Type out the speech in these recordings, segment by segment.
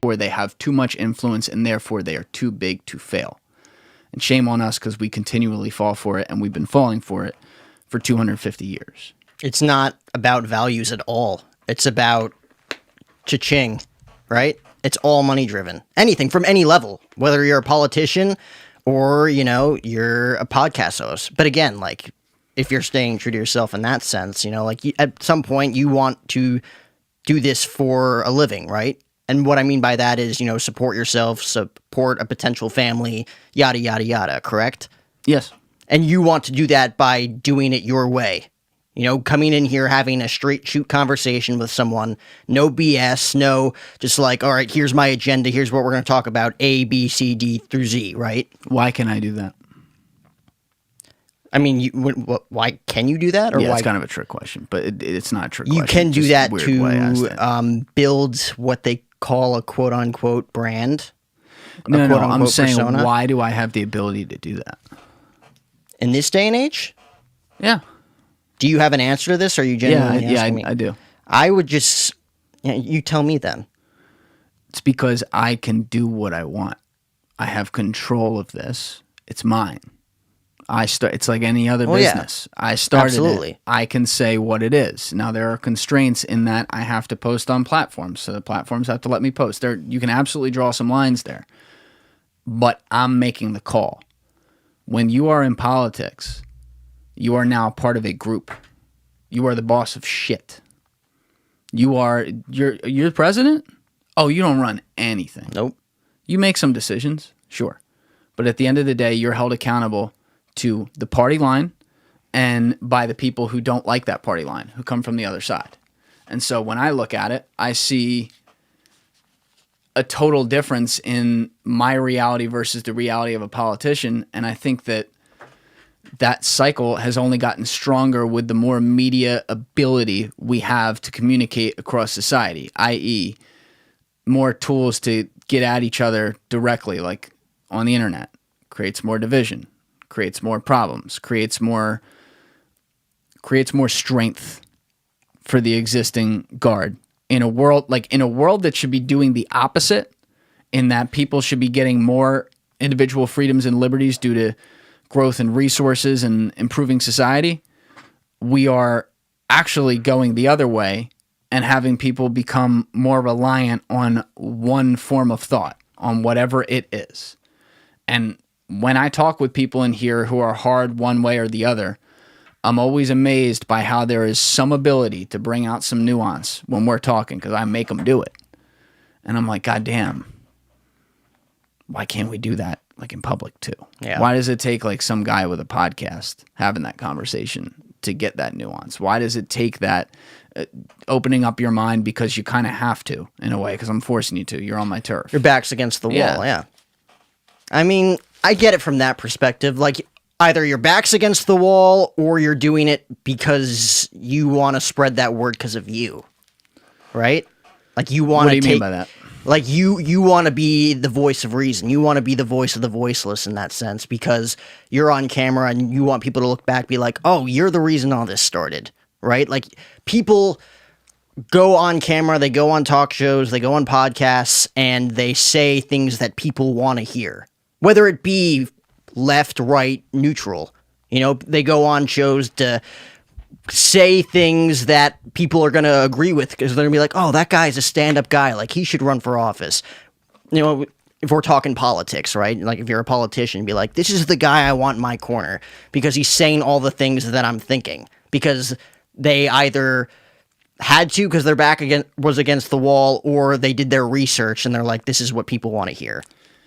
or they have too much influence and therefore they are too big to fail. And shame on us because we continually fall for it, and we've been falling for it for 250 years. It's not about values at all. It's about cha-ching, right? It's all money driven. Anything from any level, whether you're a politician or, you're a podcast host. But again, like, if you're staying true to yourself in that sense, at some point you want to do this for a living, right? And what I mean by that is, support yourself, support a potential family, yada, yada, yada, correct? Yes. And you want to do that by doing it your way. Coming in here, having a straight shoot conversation with someone, no BS, no just like, all right, here's my agenda, here's what we're going to talk about, A, B, C, D through Z, right? Why can I do that? I mean, why can you do that? Or yeah, why? it's kind of a trick question, but it's not a trick question. You can do that to build what they call a quote-unquote brand. No, I'm saying, persona. Why do I have the ability to do that? In this day and age? Yeah. Do you have an answer to this, or are you genuinely asking me? I do. I would just... you tell me then. It's because I can do what I want. I have control of this. It's mine. It's like any other business. Yeah. I started Absolutely. It. I can say what it is. Now, there are constraints in that I have to post on platforms, so the platforms have to let me post. You can absolutely draw some lines there, but I'm making the call. When you are in politics, you are now part of a group. You are the boss of shit. You're president? Oh, you don't run anything. Nope. You make some decisions, sure, but at the end of the day, you're held accountable to the party line and by the people who don't like that party line, who come from the other side. And so when I look at it, I see a total difference in my reality versus the reality of a politician. And I think that cycle has only gotten stronger with the more media ability we have to communicate across society, i.e. more tools to get at each other directly, like on the internet. Creates more division. Creates more problems, creates more strength for the existing guard in a world that should be doing the opposite, in that people should be getting more individual freedoms and liberties due to growth and resources and improving society. We are actually going the other way and having people become more reliant on one form of thought, on whatever it is. And when I talk with people in here who are hard one way or the other, I'm always amazed by how there is some ability to bring out some nuance when we're talking, because I make them do it. And I'm like, God damn, why can't we do that like in public too? Yeah. Why does it take like some guy with a podcast having that conversation to get that nuance? Why does it take that opening up your mind because you kind of have to, in a way, because I'm forcing you to. You're on my turf. Your back's against the wall, yeah. I mean, I get it from that perspective. Like, either your back's against the wall or you're doing it because you want to spread that word because of you, right? Like, you want to What do you mean by that? Like, you want to be the voice of reason. You want to be the voice of the voiceless in that sense, because you're on camera and you want people to look back, be like, oh, you're the reason all this started, right? Like, people go on camera, they go on talk shows, they go on podcasts, and they say things that people want to hear. Whether it be left, right, neutral. You know, they go on shows to say things that people are going to agree with, because they're going to be like, oh, that guy's a stand-up guy. Like, he should run for office. You know, if we're talking politics, right? Like, if you're a politician, be like, this is the guy I want in my corner because he's saying all the things that I'm thinking. Because they either had to because their back was against the wall, or they did their research and they're like, this is what people want to hear.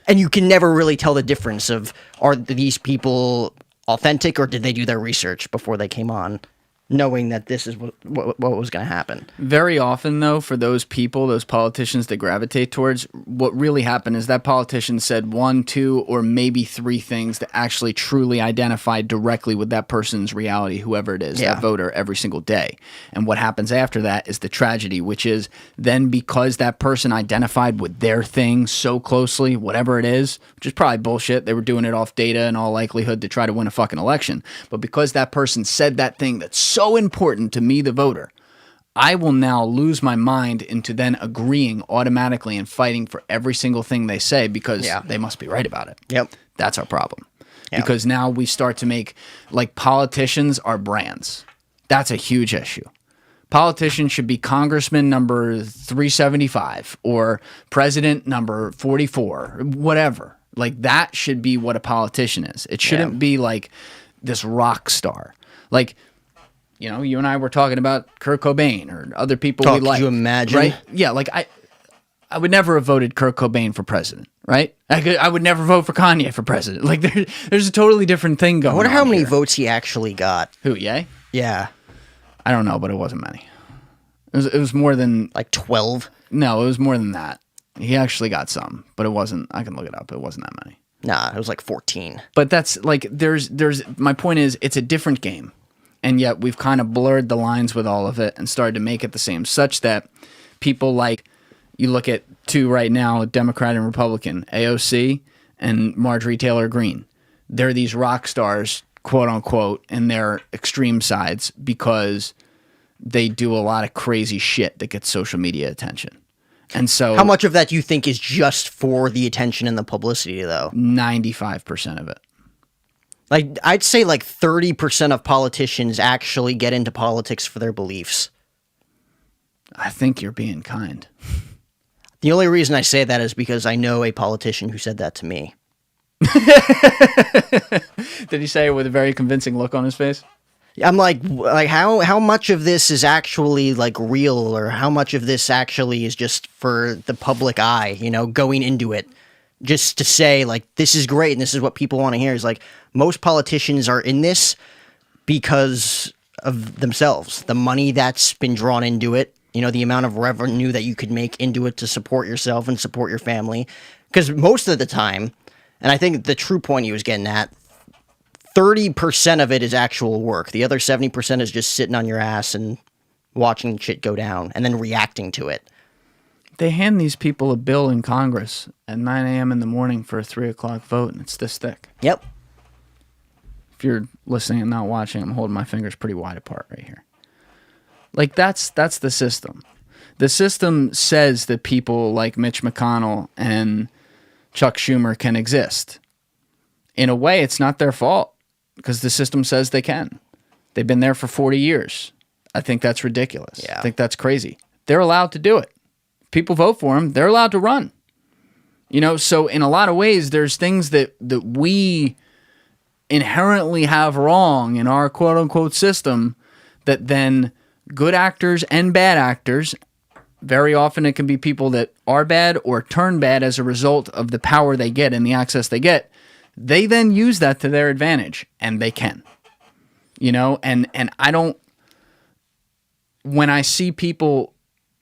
And you can never really tell the difference of, are these people authentic or did they do their research before they came on, knowing that this is what was going to happen. Very often, though, for those people, those politicians that gravitate towards, what really happened is that politician said 1, 2, or maybe 3 things that actually truly identified directly with that person's reality, whoever it is, that voter, every single day. And what happens after that is the tragedy, which is then because that person identified with their thing so closely, whatever it is, which is probably bullshit, they were doing it off data in all likelihood to try to win a fucking election. But because that person said that thing that's so important to me, the voter, I will now lose my mind into then agreeing automatically and fighting for every single thing they say because they must be right about it. Yep. That's our problem. Yep. Because now we start to make, like, politicians are brands. That's a huge issue. Politicians should be congressman number 375 or president number 44, whatever. Like, that should be what a politician is. It shouldn't be like this rock star. Like, you know, you and I were talking about Kurt Cobain or other people we like. Could you imagine? Right? Yeah, like I would never have voted Kurt Cobain for president, right? I would never vote for Kanye for president. Like, there's a totally different thing going on. I wonder how many here. votes he actually got. Who, Ye? Yeah. I don't know, but it wasn't many. It was more than... Like 12? No, it was more than that. He actually got some, but it wasn't... I can look it up. It wasn't that many. Nah, it was like 14. But that's, like, there's... My point is, it's a different game. And yet we've kind of blurred the lines with all of it and started to make it the same, such that people like... You look at two right now, Democrat and Republican, AOC and Marjorie Taylor Greene. They're these rock stars, quote unquote, in their extreme sides because they do a lot of crazy shit that gets social media attention. And so... How much of that do you think is just for the attention and the publicity, though? 95% of it. Like, I'd say like 30% of politicians actually get into politics for their beliefs. I think you're being kind. The only reason I say that is because I know a politician who said that to me. Did he say it with a very convincing look on his face? I'm like how much of this is actually like real, or how much of this actually is just for the public eye, you know, going into it just to say like this is great and this is what people want to hear. Is like most politicians are in this because of themselves, the money that's been drawn into it, you know, the amount of revenue that you could make into it to support yourself and support your family. Because most of the time, and I think the true point he was getting at, 30% of it is actual work. The other 70% is just sitting on your ass and watching shit go down and then reacting to it. They hand these people a bill in Congress at 9 a.m. in the morning for a 3 o'clock vote, and it's this thick. Yep. If you're listening and not watching, I'm holding my fingers pretty wide apart right here. Like, that's the system. The system says that people like Mitch McConnell and Chuck Schumer can exist. In a way, it's not their fault because the system says they can. They've been there for 40 years. I think that's ridiculous. Yeah. I think that's crazy. They're allowed to do it. If people vote for them, they're allowed to run. You know, so in a lot of ways, there's things that we inherently have wrong in our quote-unquote system that then good actors and bad actors, very often it can be people that are bad or turn bad as a result of the power they get and the access they get, they then use that to their advantage, and they can. You know, and I don't... When I see people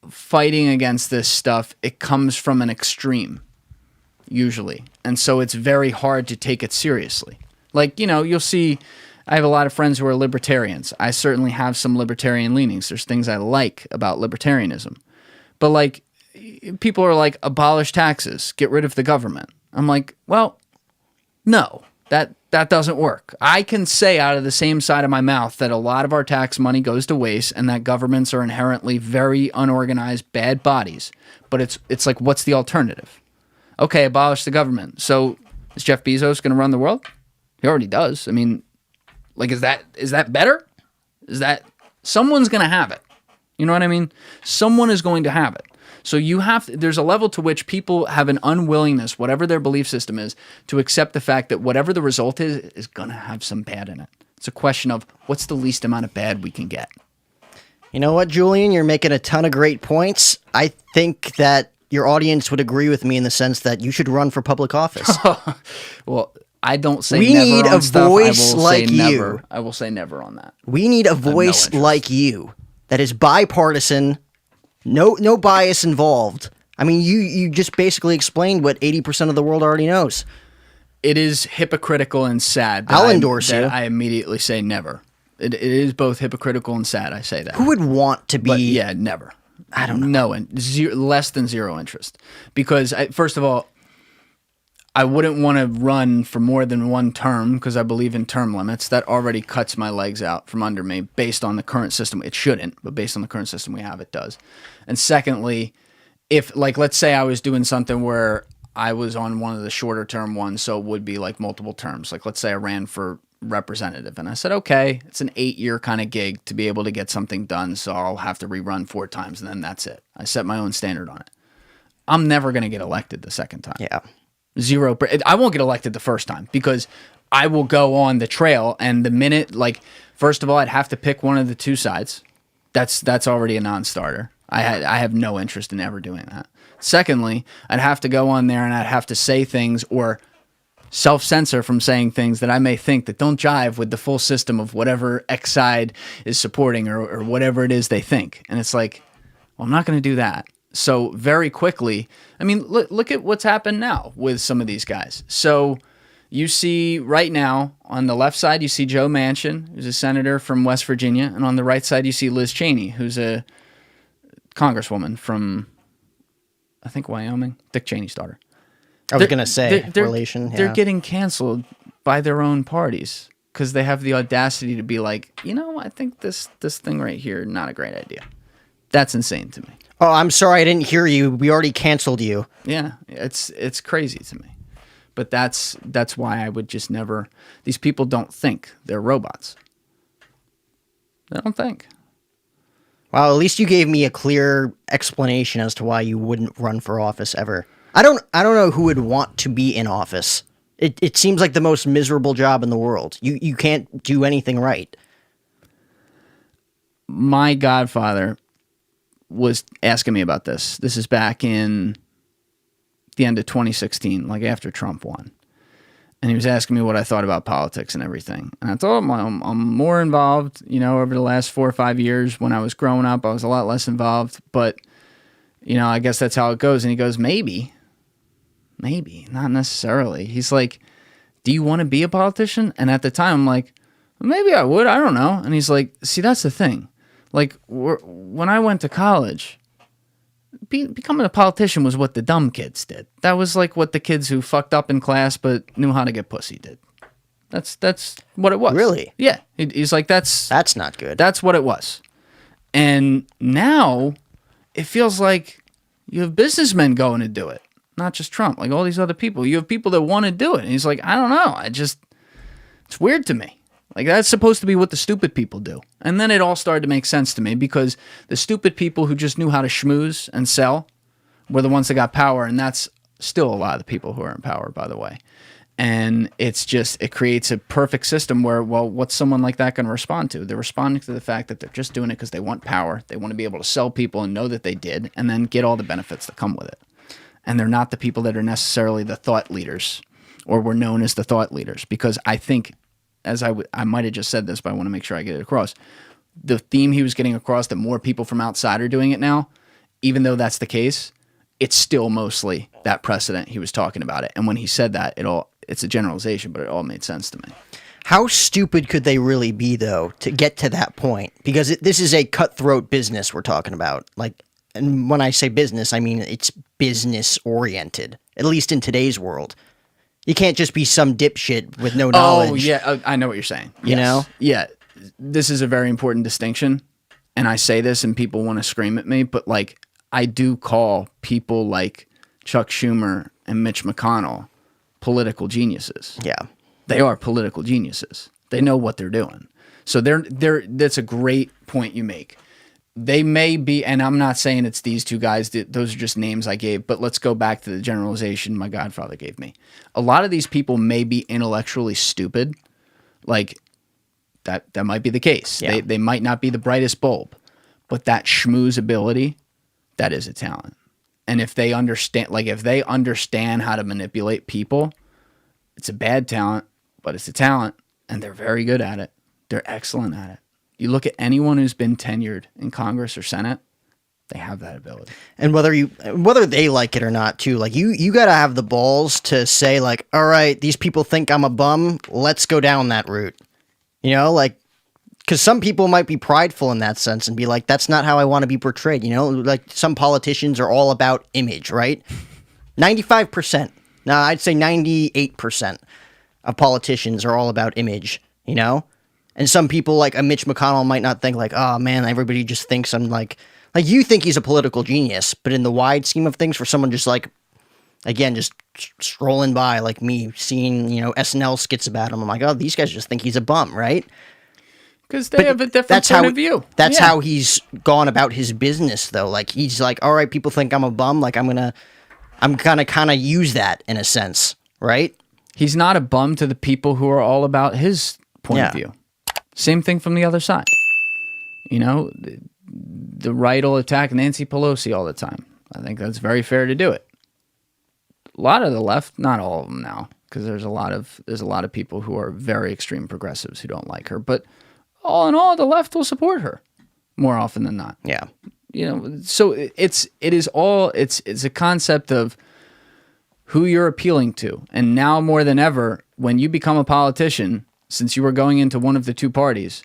fighting against this stuff, it comes from an extreme, usually. And so it's very hard to take it seriously. Like, you know, you'll see... I have a lot of friends who are libertarians. I certainly have some libertarian leanings. There's things I like about libertarianism. But, like, people are like, abolish taxes, get rid of the government. I'm like, well, no, that doesn't work. I can say out of the same side of my mouth that a lot of our tax money goes to waste and that governments are inherently very unorganized, bad bodies. But it's like, what's the alternative? Okay, abolish the government. So is Jeff Bezos going to run the world? He already does. I mean... Like, is that better? Is that... Someone's going to have it. You know what I mean? Someone is going to have it. So you have... There's a level to which people have an unwillingness, whatever their belief system is, to accept the fact that whatever the result is going to have some bad in it. It's a question of what's the least amount of bad we can get. You know what, Julian? You're making a ton of great points. I think that your audience would agree with me in the sense that you should run for public office. Well... I don't say we never need on a stuff. voice like you. Never. I will say never on that. We need a voice like you that is bipartisan, no bias involved. I mean, you just basically explained what 80% of the world already knows. It is hypocritical and sad. I'll endorse you. I immediately say never. It is both hypocritical and sad. I say that. Who would want to be? But yeah, never. I don't know. No, less than zero interest. Because first of all, I wouldn't want to run for more than one term because I believe in term limits. That already cuts my legs out from under me based on the current system. It shouldn't, but based on the current system we have, it does. And secondly, if, like, let's say I was doing something where I was on one of the shorter term ones, so it would be like multiple terms. Like, let's say I ran for representative and I said, okay, it's an 8-year kind of gig to be able to get something done, so I'll have to rerun 4 times and then that's it. I set my own standard on it. I'm never going to get elected the second time. Yeah. I won't get elected the first time because I will go on the trail, and the minute, like, first of all, I'd have to pick one of the 2 sides. That's already a non-starter. I have no interest in ever doing that. Secondly, I'd have to go on there and I'd have to say things or self-censor from saying things that I may think that don't jive with the full system of whatever X side is supporting or whatever it is they think. And it's like, well, I'm not going to do that. So very quickly, I mean, look at what's happened now with some of these guys. So you see right now on the left side, you see Joe Manchin, who's a senator from West Virginia. And on the right side, you see Liz Cheney, who's a congresswoman from, I think, Wyoming, Dick Cheney's daughter. I was going to say relation. They're getting canceled by their own parties because they have the audacity to be like, I think this thing right here, not a great idea. That's insane to me. Oh, I'm sorry, I didn't hear you. We already canceled you. Yeah, it's crazy to me. But that's why I would just never. These people don't think, they're robots. They don't think. Well, at least you gave me a clear explanation as to why you wouldn't run for office ever. I don't know who would want to be in office. It seems like the most miserable job in the world. You can't do anything right. My godfather was asking me about this. This is back in the end of 2016, like after Trump won. And he was asking me what I thought about politics and everything. And I told him I'm more involved, over the last 4 or 5 years. When I was growing up, I was a lot less involved. But, I guess that's how it goes. And he goes, maybe, not necessarily. He's like, do you want to be a politician? And at the time, I'm like, maybe I would. I don't know. And he's like, see, that's the thing. Like, when I went to college, becoming a politician was what the dumb kids did. That was like what the kids who fucked up in class but knew how to get pussy did. That's what it was. Really? Yeah. He's like, that's not good. That's what it was. And now it feels like you have businessmen going to do it, not just Trump. Like all these other people. You have people that want to do it. And he's like, I don't know. It's weird to me. Like, that's supposed to be what the stupid people do. And then it all started to make sense to me because the stupid people who just knew how to schmooze and sell were the ones that got power. And that's still a lot of the people who are in power, by the way. And it creates a perfect system where, well, what's someone like that going to respond to? They're responding to the fact that they're just doing it because they want power. They want to be able to sell people and know that they did and then get all the benefits that come with it. And they're not the people that are necessarily the thought leaders or were known as the thought leaders, because I think, as I might have just said this, but I want to make sure I get it across. The theme he was getting across that more people from outside are doing it now, even though that's the case, it's still mostly that precedent he was talking about it. And when he said that, it's a generalization, but it all made sense to me. How stupid could they really be, though, to get to that point? Because this is a cutthroat business we're talking about. Like, and when I say business, I mean it's business oriented, at least in today's world. You can't just be some dipshit with no knowledge. Oh, yeah. I know what you're saying. You know? Yeah. This is a very important distinction. And I say this and people want to scream at me, but like, I do call people like Chuck Schumer and Mitch McConnell political geniuses. Yeah. They are political geniuses. They know what they're doing. So that's a great point you make. They may be, and I'm not saying it's these two guys, those are just names I gave, but let's go back to the generalization my godfather gave me. A lot of these people may be intellectually stupid. Like, that might be the case. Yeah. They might not be the brightest bulb, but that schmooze ability, that is a talent. And if they understand how to manipulate people, it's a bad talent, but it's a talent, and they're very good at it. They're excellent at it. You look at anyone who's been tenured in Congress or Senate, they have that ability. And whether they like it or not, too, like you got to have the balls to say, like, all right, these people think I'm a bum. Let's go down that route. Like, because some people might be prideful in that sense and be like, that's not how I want to be portrayed. Like some politicians are all about image, right? 95%. Now, I'd say 98% of politicians are all about image, you know? And some people, like a Mitch McConnell, might not think like, oh man, everybody just thinks I'm like you think he's a political genius, but in the wide scheme of things, for someone just like, again, just strolling by like me, seeing, SNL skits about him, I'm like, oh, these guys just think he's a bum, right? Because they have a different point of view. That's how he's gone about his business, though. Like, he's like, all right, people think I'm a bum. Like, I'm gonna kind of use that in a sense, right? He's not a bum to the people who are all about his point of view. Same thing from the other side. The right will attack Nancy Pelosi all the time. I think that's very fair to do it. A lot of the left, not all of them now, because there's a lot of people who are very extreme progressives who don't like her, but all in all, the left will support her more often than not. Yeah. So it's a concept of who you're appealing to. And now more than ever, when you become a politician, since you were going into one of the two parties,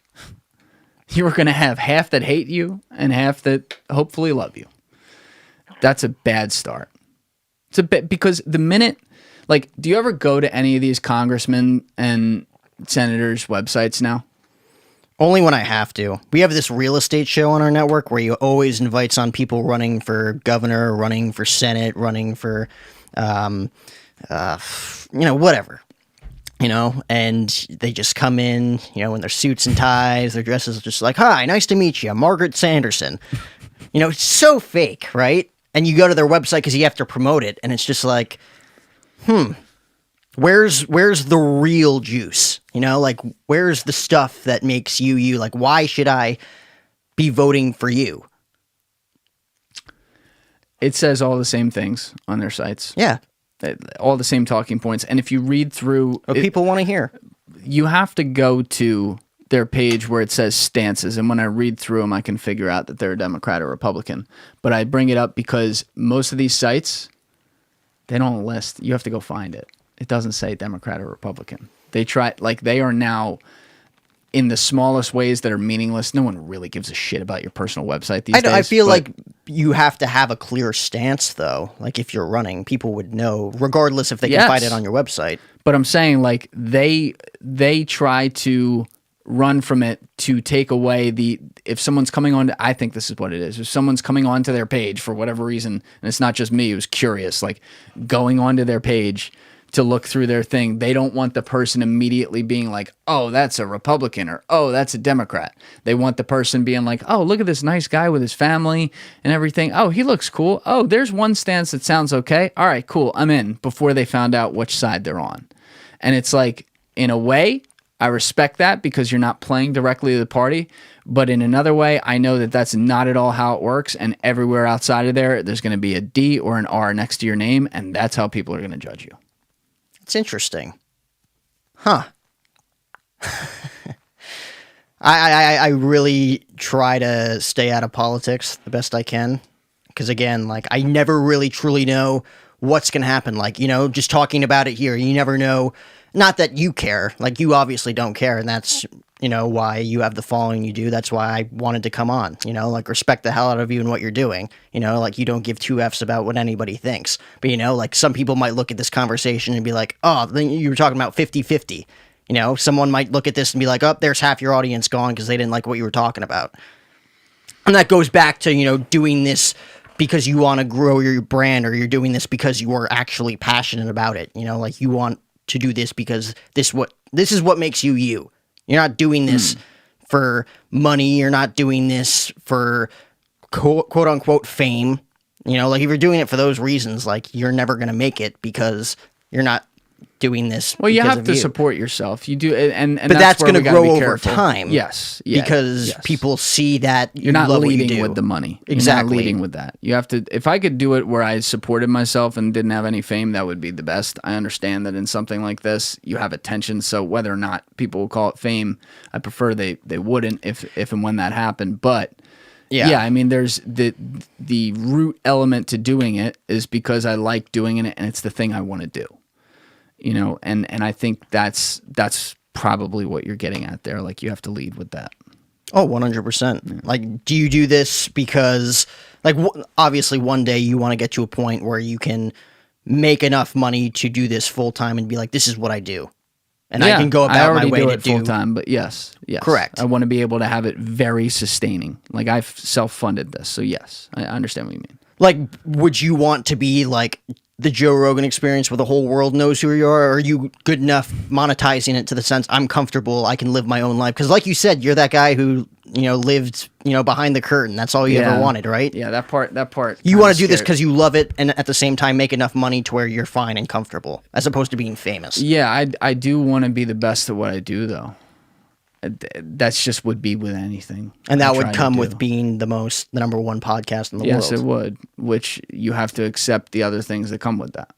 you are going to have half that hate you and half that hopefully love you. That's a bad start. It's a bit, because the minute, like, do you ever go to any of these congressmen and senators' websites now? Only when I have to. We have this real estate show on our network where you always invites on people running for governor, running for Senate, running for, whatever. And they just come in, in their suits and ties, their dresses just like, hi, nice to meet you, Margaret Sanderson. It's so fake, right? And you go to their website because you have to promote it, and it's just like, where's the real juice? Like, where's the stuff that makes you you? Like, why should I be voting for you? It says all the same things on their sites. Yeah. All the same talking points. And if you read through... What people want to hear. You have to go to their page where it says stances. And when I read through them, I can figure out that they're a Democrat or Republican. But I bring it up because most of these sites, they don't list. You have to go find it. It doesn't say Democrat or Republican. They try... Like, they are now... in the smallest ways that are meaningless. No one really gives a shit about your personal website these days. I feel like you have to have a clear stance, though. Like, if you're running, people would know, regardless if they can find it on your website. But I'm saying, like, they try to run from it to take away if someone's coming on, I think this is what it is. If someone's coming onto their page for whatever reason, and it's not just me, it was curious, like, going onto their page to look through their thing, they don't want the person immediately being like, oh, that's a Republican, or oh, that's a Democrat. They want the person being like, oh, look at this nice guy with his family and everything. Oh, he looks cool. Oh, there's one stance that sounds okay. All right, cool, I'm in, before they found out which side they're on. And it's like, in a way, I respect that because you're not playing directly to the party. But in another way, I know that that's not at all how it works. And everywhere outside of there's going to be a D or an R next to your name. And that's how people are going to judge you. It's interesting. Huh. I really try to stay out of politics the best I can. Because again, like, I never really truly know what's going to happen. Like, just talking about it here, you never know. Not that you care. Like, you obviously don't care. And that's, why you have the following you do. That's why I wanted to come on, like, respect the hell out of you and what you're doing. Like, you don't give two Fs about what anybody thinks. But, like, some people might look at this conversation and be like, oh, then you were talking about 50-50. Someone might look at this and be like, oh, there's half your audience gone because they didn't like what you were talking about. And that goes back to, doing this because you want to grow your brand, or you're doing this because you are actually passionate about it. Like, you want to do this because this is what makes you you. You're not doing this for money. You're not doing this for quote unquote fame. Like, if you're doing it for those reasons, like, you're never going to make it because you're not doing this. Well, you have to support yourself. You do, and but that's going to grow over time. Yes, because people see that you're not leading with the money. Exactly, you're not leading with that. You have to. If I could do it where I supported myself and didn't have any fame, that would be the best. I understand that in something like this, you have attention. So whether or not people will call it fame, I prefer they wouldn't if and when that happened. But yeah, I mean, there's the root element to doing it is because I like doing it, and it's the thing I want to do. And I think that's probably what you're getting at there. Like, you have to lead with that. Oh, 100%. Yeah. Like, do you do this because, like, obviously one day you want to get to a point where you can make enough money to do this full time and be like, this is what I do. And I can go about my way to do full time, but yes. Correct. I want to be able to have it very sustaining. Like I've self-funded this, so yes, I understand what you mean. Like, would you want to be like the Joe Rogan experience where the whole world knows who you are? Or are you good enough monetizing it to the sense I'm comfortable, I can live my own life? Because like you said, you're that guy who, lived, behind the curtain. That's all you ever wanted, right? Yeah, that part. You want to do this because you love it and at the same time make enough money to where you're fine and comfortable, as opposed to being famous. Yeah, I do want to be the best at what I do, though. That's just would be with anything. And that would come with being the number one podcast in the world. Yes, it would, which you have to accept the other things that come with that.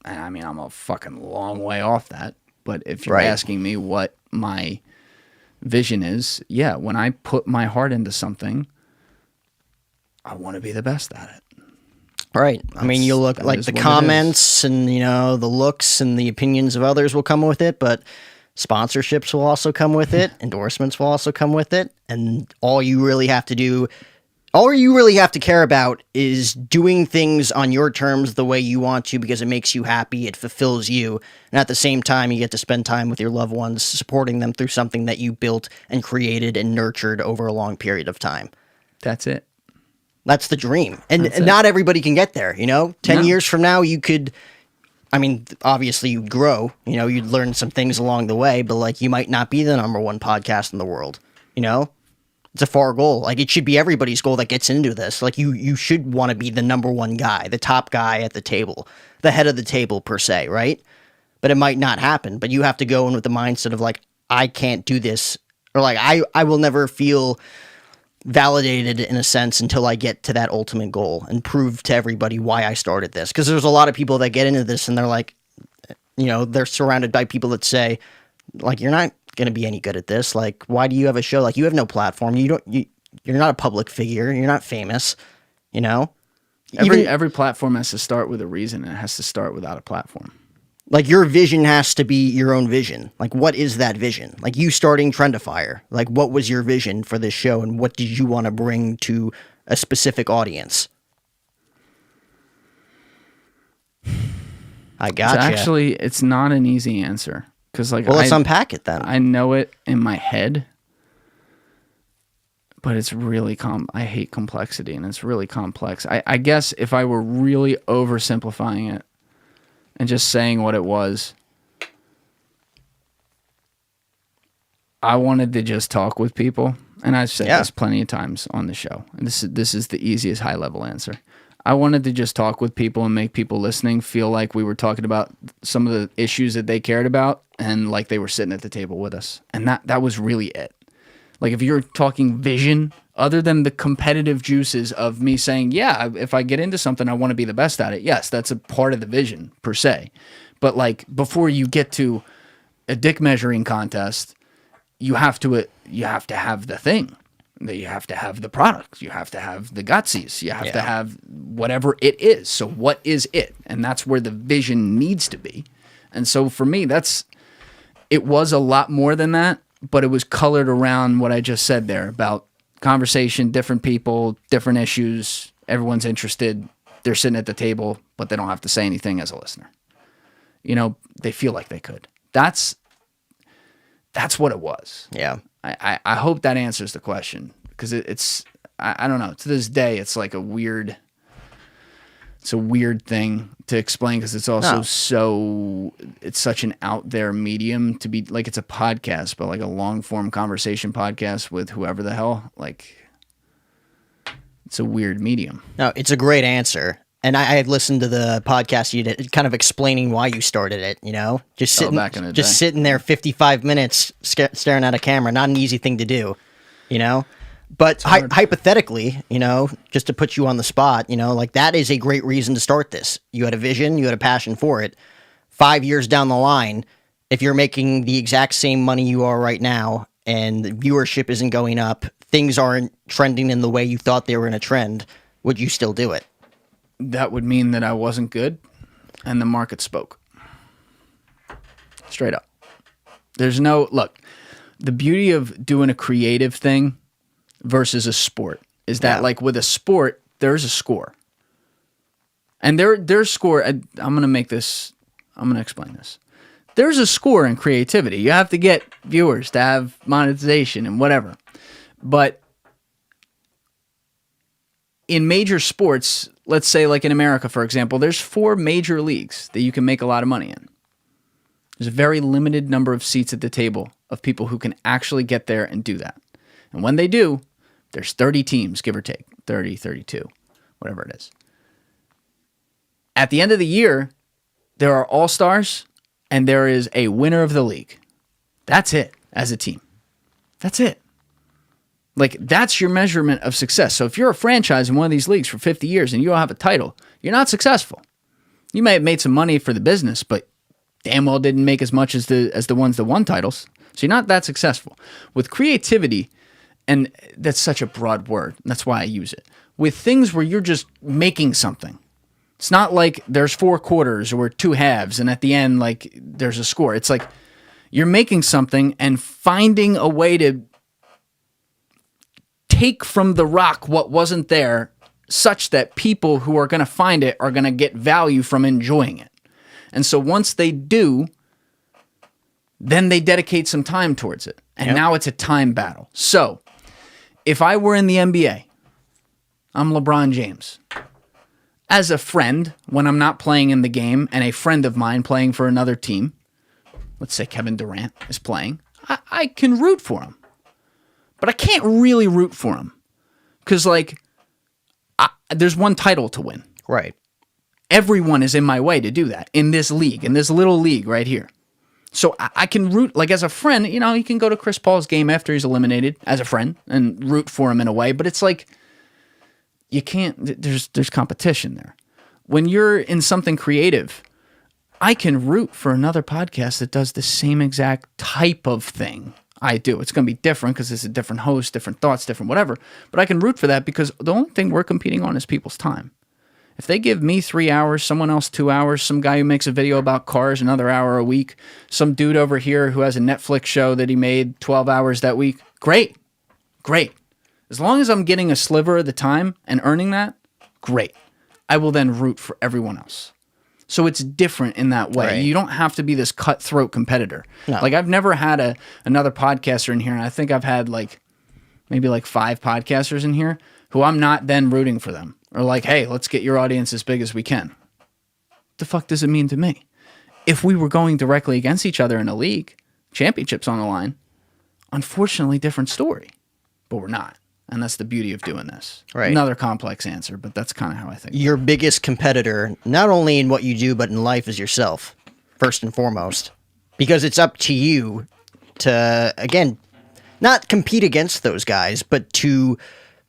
And I mean, I'm a fucking long way off that. But if you're asking me what my vision is, yeah, when I put my heart into something, I want to be the best at it. Right. I mean, you look like the comments and, the looks and the opinions of others will come with it, but sponsorships will also come with it. Endorsements will also come with it. And all you really have to care about is doing things on your terms the way you want to, because it makes you happy. It fulfills you. And at the same time, you get to spend time with your loved ones, supporting them through something that you built and created and nurtured over a long period of time. That's it. That's the dream. And not everybody can get there, 10 years from now, you could... I mean, obviously you'd grow, you'd learn some things along the way, but like you might not be the number one podcast in the world, It's a far goal. Like it should be everybody's goal that gets into this. Like you should want to be the number one guy, the top guy at the table, the head of the table per se, right? But it might not happen, but you have to go in with the mindset of like, I can't do this, or like I will never feel validated in a sense until I get to that ultimate goal and prove to everybody why I started this. Because there's a lot of people that get into this and they're like, they're surrounded by people that say, like, you're not going to be any good at this. Like, why do you have a show? Like, you have no platform. You're not a public figure. You're not famous. Every platform has to start with a reason, and it has to start without a platform. Like, your vision has to be your own vision. Like, what is that vision? Like, you starting TRENDIFIER. Like, what was your vision for this show, and what did you want to bring to a specific audience? I gotcha. It's not an easy answer. Because, like, let's unpack it then. I know it in my head, but it's really I hate complexity, and it's really complex. I guess if I were really oversimplifying it, and just saying what it was, I wanted to just talk with people. And I've said this plenty of times on the show. And this is the easiest high-level answer. I wanted to just talk with people and make people listening feel like we were talking about some of the issues that they cared about and like they were sitting at the table with us. And that was really it. Like if you're talking vision, other than the competitive juices of me saying, yeah, if I get into something, I want to be the best at it. Yes, that's a part of the vision per se. But like before you get to a dick measuring contest, you have to have the thing. You have to have the product. You have to have the gutsies. You have to have whatever it is. So what is it? And that's where the vision needs to be. And so for me, it was a lot more than that, but it was colored around what I just said there about conversation, different people, different issues. Everyone's interested. They're sitting at the table, but they don't have to say anything as a listener. They feel like they could. That's what it was. Yeah. I hope that answers the question, because it's I don't know, to this day it's like a weird thing to explain, because it's also it's such an out there medium to be like, it's a podcast, but like a long form conversation podcast with whoever the hell, like it's a weird medium. No, it's a great answer. And I had listened to the podcast you did, kind of explaining why you started it, just sitting there 55 minutes staring at a camera. Not an easy thing to do, but hypothetically, just to put you on the spot, like that is a great reason to start this. You had a vision, you had a passion for it. 5 years down the line, if you're making the exact same money you are right now and the viewership isn't going up, things aren't trending in the way you thought they were going to trend, would you still do it? That would mean that I wasn't good, and the market spoke. Straight up. Look, the beauty of doing a creative thing versus a sport is that, like with a sport, there's a score. And there's score. I'm going to explain this. There's a score in creativity. You have to get viewers to have monetization and whatever. But in major sports, let's say like in America, for example, there's 4 major leagues that you can make a lot of money in. There's a very limited number of seats at the table of people who can actually get there and do that. And when they do, there's 30 teams, give or take, 30, 32, whatever it is. At the end of the year, there are all-stars and there is a winner of the league. That's it as a team. That's it. Like, that's your measurement of success. So if you're a franchise in one of these leagues for 50 years and you don't have a title, you're not successful. You may have made some money for the business, but damn well didn't make as much as the ones that won titles. So you're not that successful. With creativity, and that's such a broad word, that's why I use it. With things where you're just making something. It's not like there's 4 quarters or 2 halves and at the end like there's a score. It's like you're making something and finding a way to take from the rock what wasn't there such that people who are going to find it are going to get value from enjoying it. And so once they do, then they dedicate some time towards it. And now it's a time battle. So if I were in the NBA, I'm LeBron James. As a friend, when I'm not playing in the game and a friend of mine playing for another team, let's say Kevin Durant is playing, I can root for him. But I can't really root for him because, like, there's one title to win. Right. Everyone is in my way to do that in this league, in this little league right here. So I can root, like, as a friend, you know, you can go to Chris Paul's game after he's eliminated as a friend and root for him in a way, but it's like, you can't, there's competition there. When you're in something creative, I can root for another podcast that does the same exact type of thing I do. It's going to be different because it's a different host, different thoughts, different whatever. But I can root for that because the only thing we're competing on is people's time. If they give me 3 hours, someone else 2 hours, some guy who makes a video about cars another hour a week, some dude over here who has a Netflix show that he made 12 hours that week, great. Great. As long as I'm getting a sliver of the time and earning that, great. I will then root for everyone else. So it's different in that way. Right. You don't have to be this cutthroat competitor. No. Like, I've never had another podcaster in here, and I think I've had maybe 5 podcasters in here who I'm not then rooting for them. Or like, hey, let's get your audience as big as we can. What the fuck does it mean to me? If we were going directly against each other in a league, championships on the line, unfortunately different story. But we're not. And that's the beauty of doing this. Right. Another complex answer, but that's kind of how I think. Your biggest competitor, not only in what you do, but in life, is yourself, first and foremost. Because it's up to you to, again, not compete against those guys, but to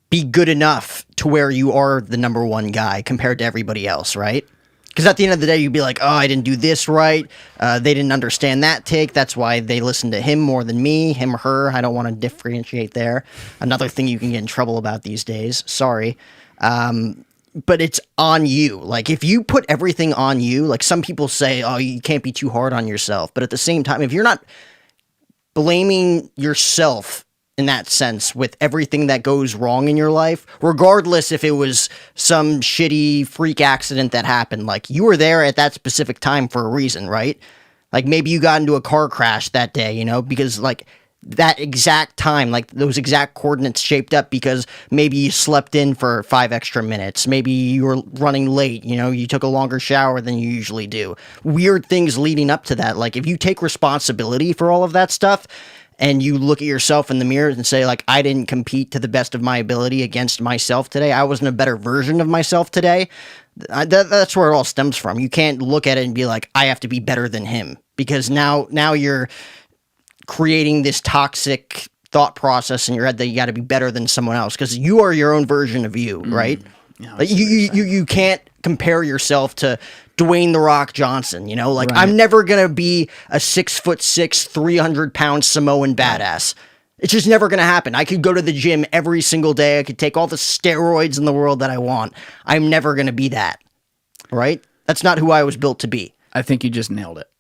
be good enough to where you are the number one guy compared to everybody else, right? Because at the end of the day, you'd be like, oh, I didn't do this right. They didn't understand that take. That's why they listened to him more than me, him or her. I don't want to differentiate there. Another thing you can get in trouble about these days. Sorry. But it's on you. Like, if you put everything on you, like some people say, oh, you can't be too hard on yourself. But at the same time, if you're not blaming yourself in that sense with everything that goes wrong in your life, regardless if it was some shitty freak accident that happened, like you were there at that specific time for a reason, right? Like maybe you got into a car crash that day, you know, because like that exact time, like those exact coordinates shaped up because maybe you slept in for 5 extra minutes. Maybe you were running late, you know, you took a longer shower than you usually do. Weird things leading up to that. Like if you take responsibility for all of that stuff, and you look at yourself in the mirror and say, like, I didn't compete to the best of my ability against myself today. I wasn't a better version of myself today. That's where it all stems from. You can't look at it and be like, I have to be better than him. Because now you're creating this toxic thought process in your head that you got to be better than someone else. Because you are your own version of you, right? Yeah, like you can't compare yourself to Dwayne "The Rock" Johnson, you know? Like, right. I'm never going to be a 6'6", 300-pound Samoan badass. It's just never going to happen. I could go to the gym every single day. I could take all the steroids in the world that I want. I'm never going to be that, right? That's not who I was built to be. I think you just nailed it.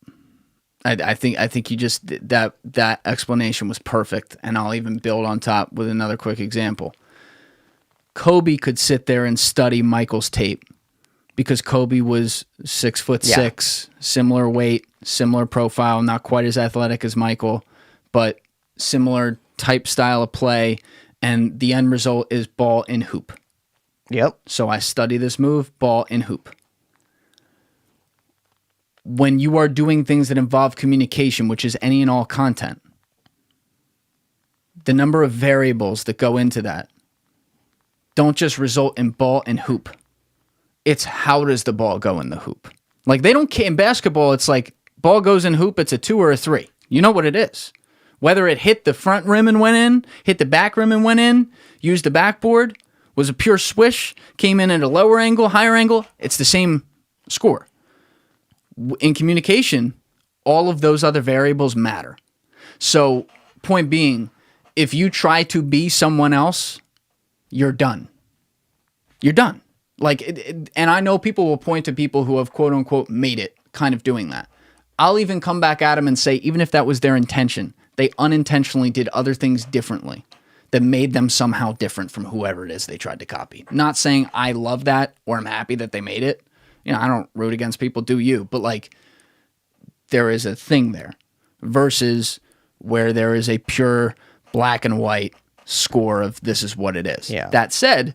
I think you just, that explanation was perfect, and I'll even build on top with another quick example. Kobe could sit there and study Michael's tape because Kobe was 6'6", similar weight, similar profile, not quite as athletic as Michael, but similar type style of play, and the end result is ball in hoop. Yep. So I study this move, ball in hoop. When you are doing things that involve communication, which is any and all content, the number of variables that go into that don't just result in ball and hoop. It's how does the ball go in the hoop? Like, they don't care. In basketball, it's like ball goes in hoop, it's a 2 or a 3. You know what it is. Whether it hit the front rim and went in, hit the back rim and went in, used the backboard, was a pure swish, came in at a lower angle, higher angle, it's the same score. In communication, all of those other variables matter. So, point being, if you try to be someone else, you're done. You're done. Like, and I know people will point to people who have quote unquote made it kind of doing that. I'll even come back at them and say, even if that was their intention, they unintentionally did other things differently that made them somehow different from whoever it is they tried to copy. Not saying I love that or I'm happy that they made it. You know, I don't root against people, do you? But like, there is a thing there versus where there is a pure black and white score of this is what it is. Yeah. That said,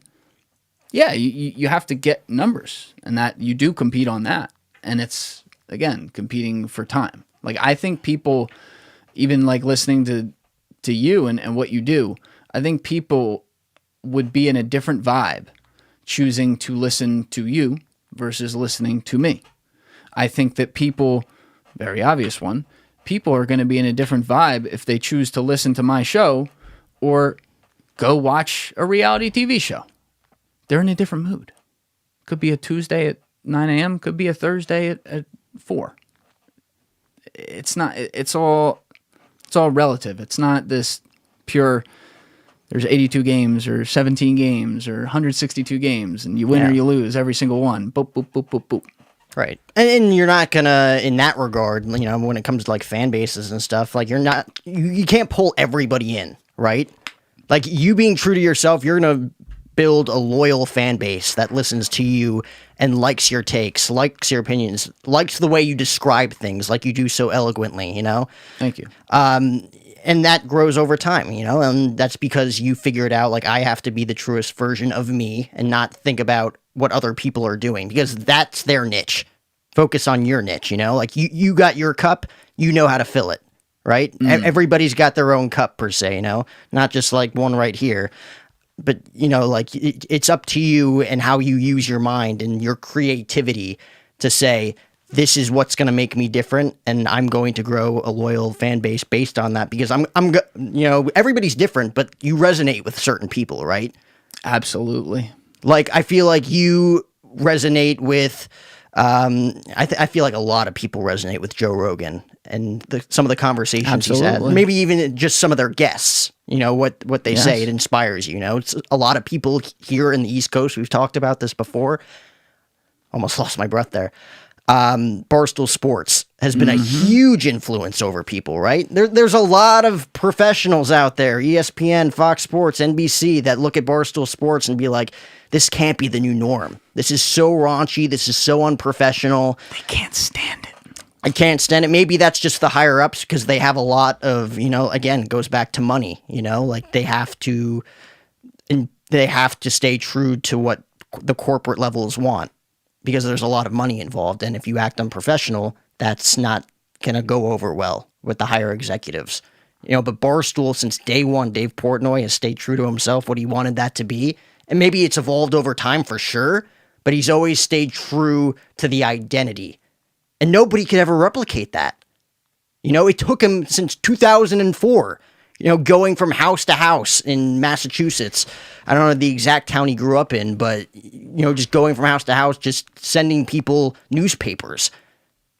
yeah, you have to get numbers, and that you do compete on that. And it's, again, competing for time. Like, I think people, even like listening to you and what you do, I think people would be in a different vibe choosing to listen to you versus listening to me. I think that people, very obvious one, people are going to be in a different vibe if they choose to listen to my show or go watch a reality TV show. They're in a different mood. Could be a Tuesday at 9 a.m., could be a Thursday at 4. It's not, it's all relative. It's not this pure, there's 82 games or 17 games or 162 games and you win or you lose every single one. Boop, boop, boop, boop, boop. Right. And you're not gonna, in that regard, you know, when it comes to like fan bases and stuff, like you can't pull everybody in, right? Like, you being true to yourself, you're gonna build a loyal fan base that listens to you and likes your takes, likes your opinions, likes the way you describe things, like you do so eloquently, you know? Thank you. And that grows over time, you know? And that's because you figured out, like, I have to be the truest version of me and not think about what other people are doing, because that's their niche. Focus on your niche, you know? Like, you got your cup, you know how to fill it, right? Everybody's got their own cup, per se, you know? Not just, like, one right here. But, you know, like, it's up to you and how you use your mind and your creativity to say, this is what's going to make me different, and I'm going to grow a loyal fan base based on that, because you know, everybody's different, but you resonate with certain people, right? Absolutely. Like, I feel like you resonate with, I feel like a lot of people resonate with Joe Rogan and some of the conversations he's had. Maybe even just some of their guests, you know, what they say, it inspires you, you know? It's a lot of people here in the East Coast, we've talked about this before. Almost lost my breath there. Barstool Sports has been a huge influence over people, right? There's a lot of professionals out there, ESPN, Fox Sports, NBC, that look at Barstool Sports and be like, this can't be the new norm. This is so raunchy. This is so unprofessional. I can't stand it. I can't stand it. Maybe that's just the higher ups, because they have a lot of, you know, again, it goes back to money, you know, like they have to stay true to what the corporate levels want, because there's a lot of money involved. And if you act unprofessional, that's not going to go over well with the higher executives, you know. But Barstool, since day one, Dave Portnoy has stayed true to himself, what he wanted that to be. And maybe it's evolved over time for sure, but he's always stayed true to the identity. And nobody could ever replicate that. You know, it took him since 2004, you know, going from house to house in Massachusetts. I don't know the exact town he grew up in, but, you know, just going from house to house, just sending people newspapers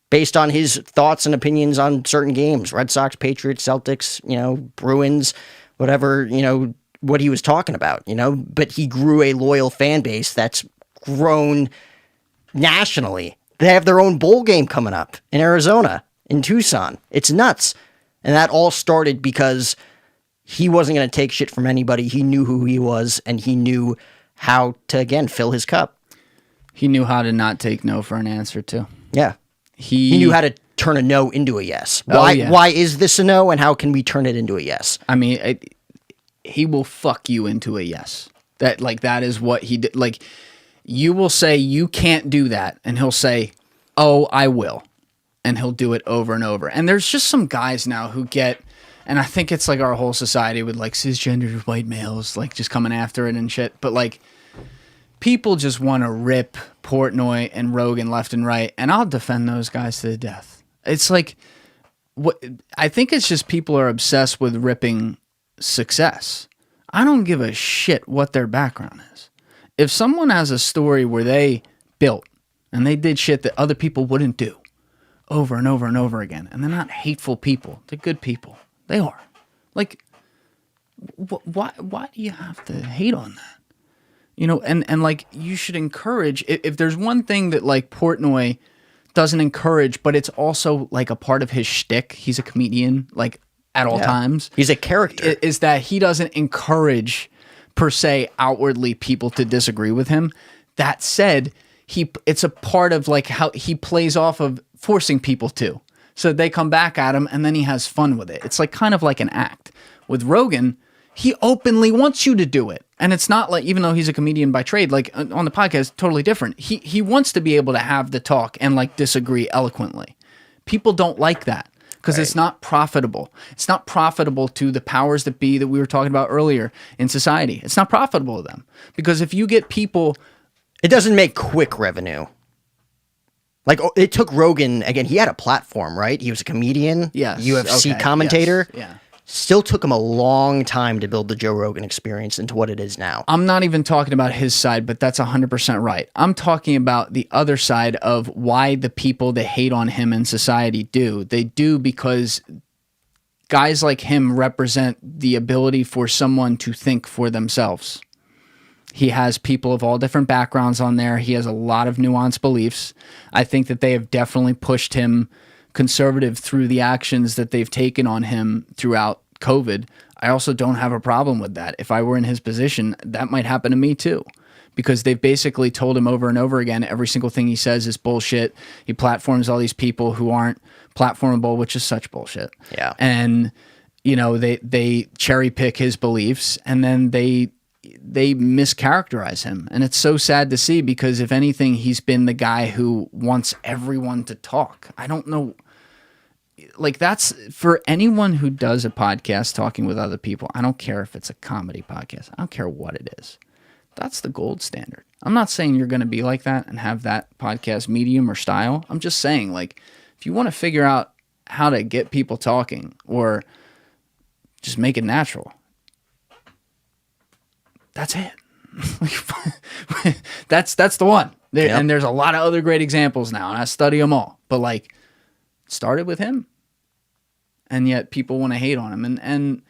based on his thoughts and opinions on certain games. Red Sox, Patriots, Celtics, you know, Bruins, whatever, you know, what he was talking about, you know. But he grew a loyal fan base that's grown nationally. They have their own bowl game coming up in Arizona, in Tucson. It's nuts. And that all started because he wasn't going to take shit from anybody. He knew who he was, and he knew how to, again, fill his cup. He knew how to not take no for an answer too. Yeah. He knew how to turn a no into a yes. Oh, Why yeah. why is this a no, and how can we turn it into a yes? I mean, he will fuck you into a yes. That is what he did. Like, you will say you can't do that, and he'll say, "Oh, I will," and he'll do it over and over. And there's just some guys now who get, and I think it's like our whole society with like cisgendered white males, like just coming after it and shit. But like, people just want to rip Portnoy and Rogan left and right, and I'll defend those guys to the death. It's like, what I think it's just people are obsessed with ripping success. I don't give a shit what their background is. If someone has a story where they built and they did shit that other people wouldn't do over and over and over again, and they're not hateful people, they're good people. They are. Like, why do you have to hate on that? You know, and like, you should encourage, if there's one thing that like Portnoy doesn't encourage, but it's also like a part of his shtick, he's a comedian, like, at all times. He's a character. Is that he doesn't encourage, per se, outwardly people to disagree with him. That said, it's a part of like how he plays off of forcing people to. So they come back at him and then he has fun with it. It's like kind of like an act. With Rogan, he openly wants you to do it. And it's not like, even though he's a comedian by trade, like on the podcast, totally different. He wants to be able to have the talk and like disagree eloquently. People don't like that. Because it's not profitable. It's not profitable to the powers that be that we were talking about earlier in society. It's not profitable to them. Because if you get people... It doesn't make quick revenue. Like, it took Rogan, again, he had a platform, right? He was a comedian, Yes. UFC Okay. commentator. Yes. Yeah. Still took him a long time to build the Joe Rogan experience into what it is now. I'm not even talking about his side, but that's 100% right. I'm talking about the other side of why the people that hate on him in society do. They do because guys like him represent the ability for someone to think for themselves. He has people of all different backgrounds on there. He has a lot of nuanced beliefs. I think that they have definitely pushed him conservative through the actions that they've taken on him throughout COVID. I also don't have a problem with that. If I were in his position, that might happen to me too, because they've basically told him over and over again, every single thing he says is bullshit. He platforms all these people who aren't platformable, which is such bullshit. Yeah. And, you know, they cherry pick his beliefs and then they mischaracterize him. And it's so sad to see, because if anything, he's been the guy who wants everyone to talk. I don't know. Like, that's for anyone who does a podcast talking with other people. I don't care if it's a comedy podcast. I don't care what it is. That's the gold standard. I'm not saying you're going to be like that and have that podcast medium or style. I'm just saying, like, if you want to figure out how to get people talking or just make it natural, that's it. that's the one. Yep. And there's a lot of other great examples now, and I study them all. But like, it started with him, and yet people want to hate on him, and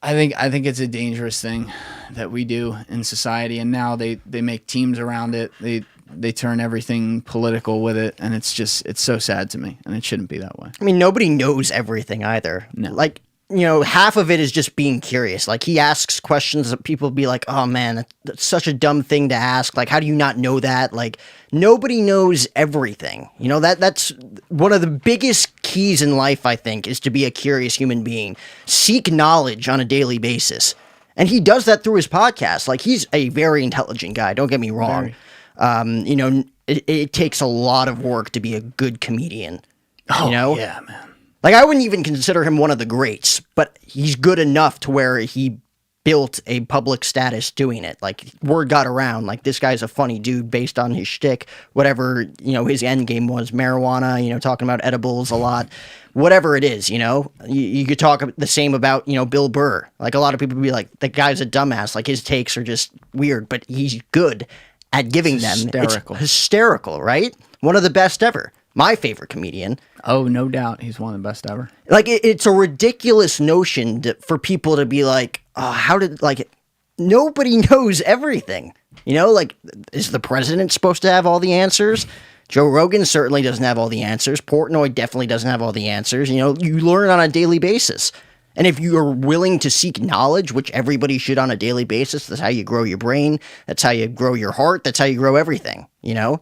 I think it's a dangerous thing that we do in society. And now they make teams around it. They turn everything political with it, and it's so sad to me, and it shouldn't be that way. I mean, nobody knows everything either. No. Like, you know, half of it is just being curious. Like, he asks questions that people be like, oh man, that's such a dumb thing to ask. Like, how do you not know that? Like, nobody knows everything. You know, that's one of the biggest keys in life, I think, is to be a curious human being. Seek knowledge on a daily basis. And he does that through his podcast. Like, he's a very intelligent guy, don't get me wrong. You know, it takes a lot of work to be a good comedian. Oh, you know? yeah, man. Like, I wouldn't even consider him one of the greats, but he's good enough to where he built a public status doing it. Like, word got around, like, this guy's a funny dude based on his shtick, whatever, you know, his end game was, marijuana, you know, talking about edibles a lot, whatever it is, you know. You could talk the same about, you know, Bill Burr. Like, a lot of people would be like, that guy's a dumbass, like, his takes are just weird, but he's good at giving them. Hysterical. It's hysterical, right? One of the best ever. My favorite comedian. Oh, no doubt. He's one of the best ever. Like, it's a ridiculous notion for people to be like, oh, how did, like, nobody knows everything. You know, like, is the president supposed to have all the answers? Joe Rogan certainly doesn't have all the answers. Portnoy definitely doesn't have all the answers. You know, you learn on a daily basis. And if you are willing to seek knowledge, which everybody should on a daily basis, that's how you grow your brain. That's how you grow your heart. That's how you grow everything, you know?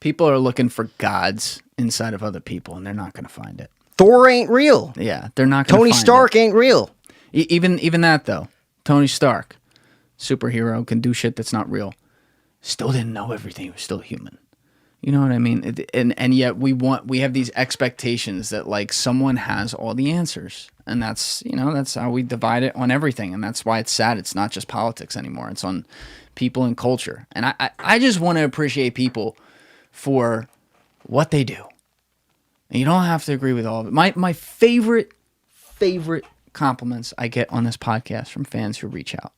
People are looking for gods inside of other people, and they're not going to find it. Thor ain't real. Yeah, they're not going to Tony find Stark ain't real. Even that, though. Tony Stark, superhero, can do shit that's not real. Still didn't know everything. He was still human. You know what I mean? And yet we have these expectations that like someone has all the answers. And that's how we divide it on everything. And that's why it's sad. It's not just politics anymore. It's on people and culture. And I just want to appreciate people for what they do. And you don't have to agree with all of it. My favorite compliments I get on this podcast from fans who reach out.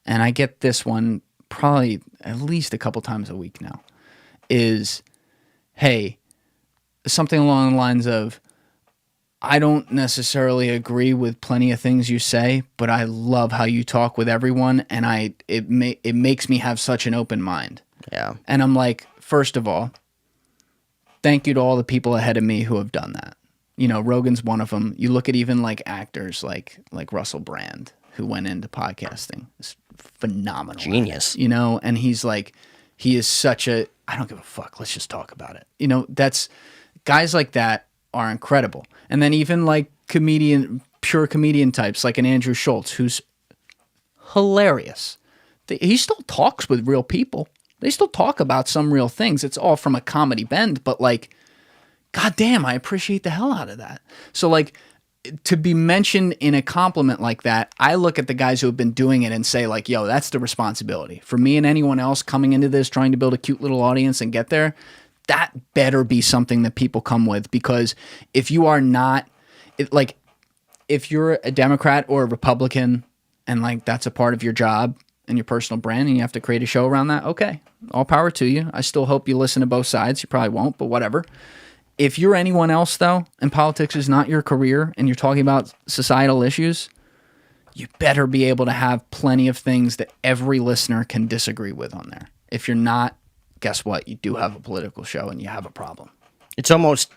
And I get this one probably at least a couple times a week now. Is, hey, something along the lines of, I don't necessarily agree with plenty of things you say, but I love how you talk with everyone, and it makes me have such an open mind. Yeah. And I'm like, first of all, thank you to all the people ahead of me who have done that. You know, Rogan's one of them. You look at even like actors like Russell Brand, who went into podcasting. It's phenomenal. Genius. You know, and he's like, he is such a, I don't give a fuck, let's just talk about it. You know, that's, guys like that are incredible. And then even like pure comedian types like an Andrew Schultz, who's hilarious. He still talks with real people. They still talk about some real things. It's all from a comedy bend, but like, goddamn, I appreciate the hell out of that. So like, to be mentioned in a compliment like that, I look at the guys who have been doing it and say like, yo, that's the responsibility. For me and anyone else coming into this, trying to build a cute little audience and get there, that better be something that people come with. Because if you are not, if you're a Democrat or a Republican and like that's a part of your job and your personal brand and you have to create a show around that, okay, all power to you. I still hope you listen to both sides. You probably won't, but whatever. If you're anyone else, though, and politics is not your career and you're talking about societal issues, you better be able to have plenty of things that every listener can disagree with on there. If you're not, guess what? You do have a political show and you have a problem. It's almost,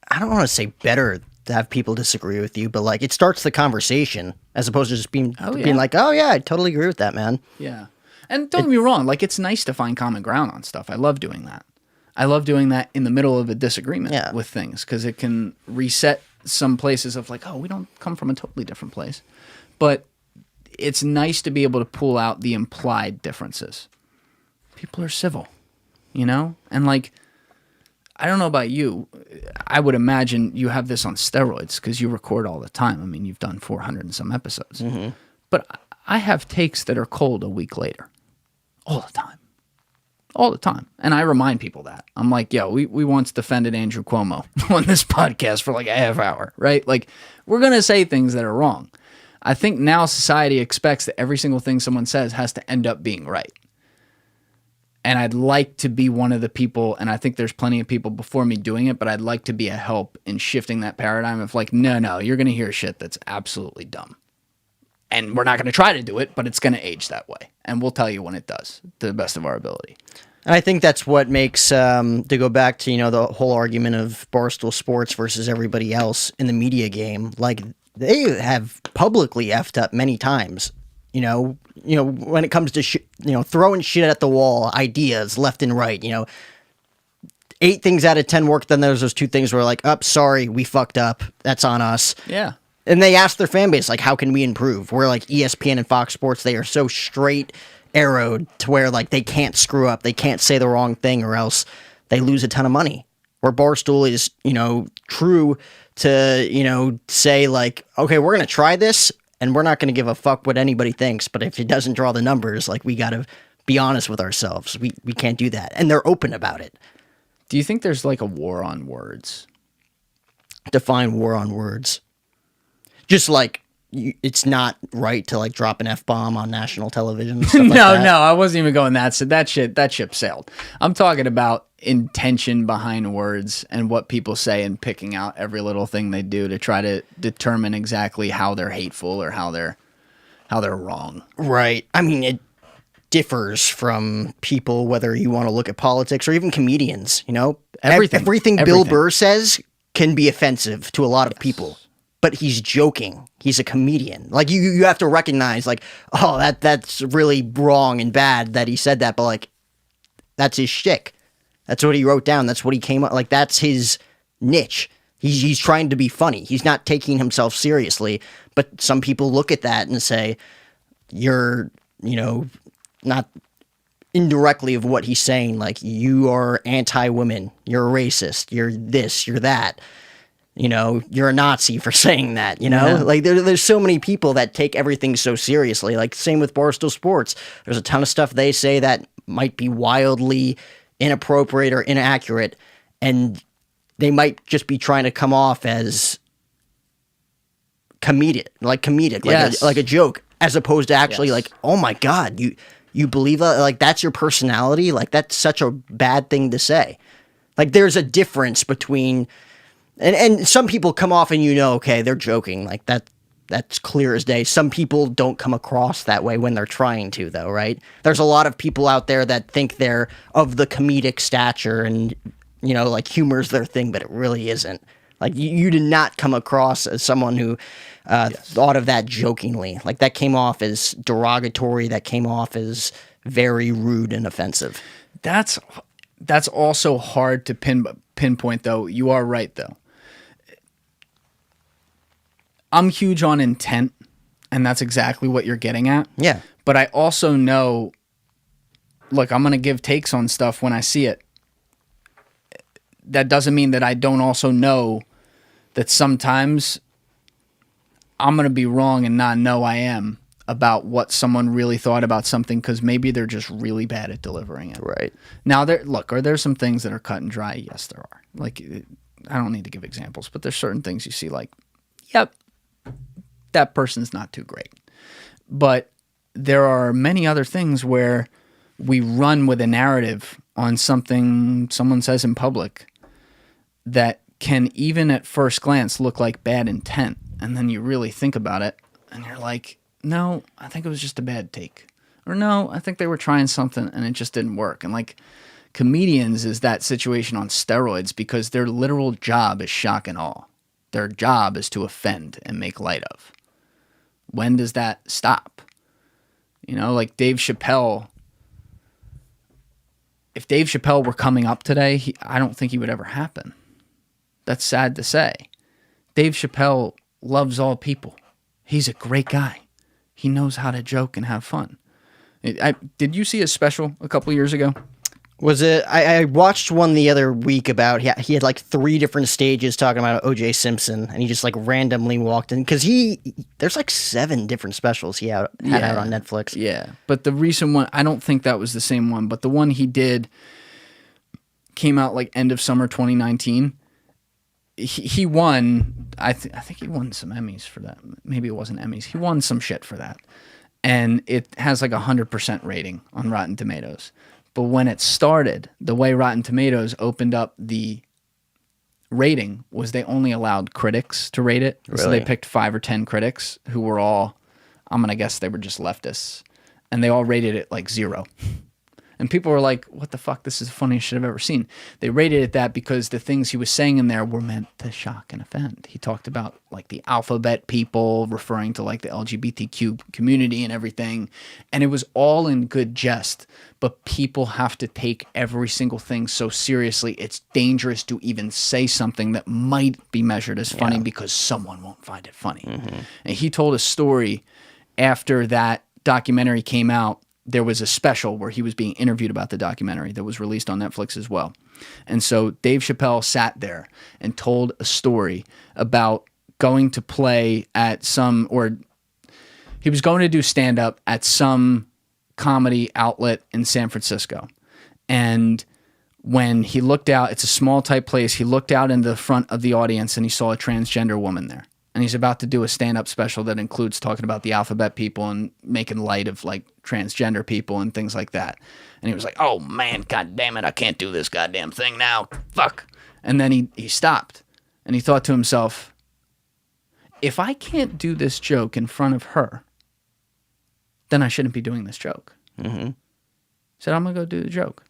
I don't want to say better to have people disagree with you, but like it starts the conversation as opposed to just being like, oh yeah, I totally agree with that, man. Yeah. And don't get me wrong, like it's nice to find common ground on stuff. I love doing that. I love doing that in the middle of a disagreement with things because it can reset some places of like, oh, we don't come from a totally different place. But it's nice to be able to pull out the implied differences. People are civil, you know? And like, I don't know about you. I would imagine you have this on steroids because you record all the time. I mean, you've done 400 and some episodes. Mm-hmm. But I have takes that are cold a week later. All the time. All the time. And I remind people that. I'm like, yo, we once defended Andrew Cuomo on this podcast for like a half hour, right? Like, we're going to say things that are wrong. I think now society expects that every single thing someone says has to end up being right. And I'd like to be one of the people, and I think there's plenty of people before me doing it, but I'd like to be a help in shifting that paradigm of like, no, you're going to hear shit that's absolutely dumb. And we're not going to try to do it, but it's going to age that way. And we'll tell you when it does, to the best of our ability. And I think that's what makes, to go back to, the whole argument of Barstool Sports versus everybody else in the media game, like, they have publicly effed up many times, when it comes to, throwing shit at the wall, ideas left and right, 8 things out of 10 work, then there's those 2 things where like, sorry, we fucked up, that's on us. Yeah. And they ask their fan base, like, how can we improve? Where, like, ESPN and Fox Sports, they are so straight arrowed to where, like, they can't screw up. They can't say the wrong thing or else they lose a ton of money. Where Barstool is, true to, say, like, okay, we're going to try this, and we're not going to give a fuck what anybody thinks. But if it doesn't draw the numbers, like, we got to be honest with ourselves. We can't do that. And they're open about it. Do you think there's, like, a war on words? Define war on words. Just like it's not right to like drop an F-bomb on national television. No, I wasn't even going that. So that ship sailed. I'm talking about intention behind words and what people say and picking out every little thing they do to try to determine exactly how they're hateful or how they're wrong. Right. I mean, it differs from people, whether you want to look at politics or even comedians, Everything Bill Burr says can be offensive to a lot of people. but he's joking. He's a comedian. Like you have to recognize like, oh, that's really wrong and bad that he said that, but like that's his shtick. That's what he wrote down. That's what he came up like. That's his niche. He's trying to be funny. He's not taking himself seriously. But some people look at that and say, you're, not indirectly of what he's saying. Like, you are anti-women. You're a racist. You're this. You're that. You're a Nazi for saying that, Yeah. Like, there's so many people that take everything so seriously. Like, same with Barstool Sports. There's a ton of stuff they say that might be wildly inappropriate or inaccurate, and they might just be trying to come off as comedic, Yes. like a joke, as opposed to actually Yes. like, oh my God, you believe that? Like, that's your personality? Like, that's such a bad thing to say. Like, there's a difference between, and some people come off and okay, they're joking. Like, that's clear as day. Some people don't come across that way when they're trying to, though, right? There's a lot of people out there that think they're of the comedic stature and, like humor's their thing, but it really isn't. Like, you did not come across as someone who thought of that jokingly. Like, that came off as derogatory. That came off as very rude and offensive. That's also hard to pinpoint, though. You are right, though. I'm huge on intent, and that's exactly what you're getting at. Yeah. But I also know, look, I'm going to give takes on stuff when I see it. That doesn't mean that I don't also know that sometimes I'm going to be wrong and not know I am about what someone really thought about something, because maybe they're just really bad at delivering it. Right. Now, are there some things that are cut and dry? Yes, there are. Like, I don't need to give examples, but there's certain things you see like, yep, that person's not too great. But there are many other things where we run with a narrative on something someone says in public that can, even at first glance, look like bad intent. And then you really think about it and you're like, no, I think it was just a bad take. Or no, I think they were trying something and it just didn't work. And like, comedians is that situation on steroids, because their literal job is shock and awe. Their job is to offend and make light of. When does that stop? Like Dave Chappelle. If Dave Chappelle were coming up today, I don't think he would ever happen. That's sad to say. Dave Chappelle loves all people. He's a great guy. He knows how to joke and have fun. Did you see his special a couple years ago? Was it? I watched one the other week about he had like 3 different stages talking about O.J. Simpson, and he just like randomly walked in because there's like 7 different specials he had out on Netflix. Yeah, but the recent one, I don't think that was the same one, but the one he did came out like end of summer 2019. He won. I think he won some Emmys for that. Maybe it wasn't Emmys. He won some shit for that, and it has like 100% rating on Rotten Tomatoes. But when it started, the way Rotten Tomatoes opened up the rating was they only allowed critics to rate it. Really? So they picked 5 or 10 critics who were all, I'm going to guess they were just leftists. And they all rated it like 0. And people were like, what the fuck? This is the funniest shit I've ever seen. They rated it that because the things he was saying in there were meant to shock and offend. He talked about like the alphabet people, referring to like the LGBTQ community and everything. And it was all in good jest. But people have to take every single thing so seriously. It's dangerous to even say something that might be measured as funny because someone won't find it funny. Mm-hmm. And he told a story after that documentary came out. There was a special where he was being interviewed about the documentary that was released on Netflix as well. And so Dave Chappelle sat there and told a story about going to play at he was going to do stand-up at some comedy outlet in San Francisco. And when he looked out, it's a small type place, he looked out into the front of the audience and he saw a transgender woman there. And he's about to do a stand-up special that includes talking about the alphabet people and making light of like transgender people and things like that. And he was like, oh man, god damn it, I can't do this goddamn thing now. Fuck. And then he stopped and he thought to himself, if I can't do this joke in front of her, then I shouldn't be doing this joke. Mm-hmm. He said, I'm going to go do the joke.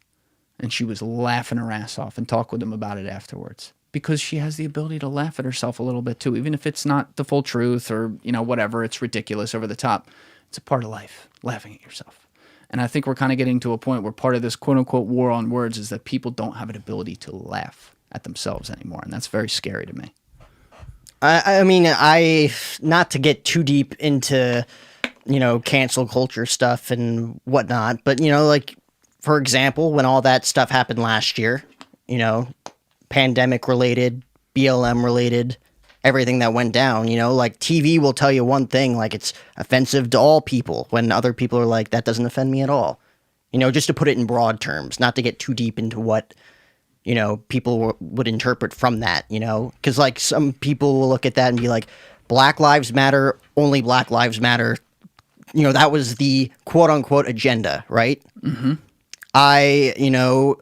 And she was laughing her ass off and talked with him about it afterwards. because she has the ability to laugh at herself a little bit too, even if it's not the full truth or, you know, whatever, it's ridiculous, over the top. It's a part of life, laughing at yourself. And I think we're kind of getting to a point where part of this quote unquote war on words is that people don't have an ability to laugh at themselves anymore. And that's very scary to me. I mean, not to get too deep into, you know, cancel culture stuff and whatnot, but, you know, like, for example, when all that stuff happened last year, you know, pandemic related, BLM related, everything that went down, you know, like TV will tell you one thing, like it's offensive to all people, when other people are like, that doesn't offend me at all. You know, just to put it in broad terms, not to get too deep into what, you know, people would interpret from that, you know, because like some people will look at that and be like, Black Lives Matter, only Black Lives Matter. You know, that was the quote unquote agenda, right? Mm-hmm. I, you know,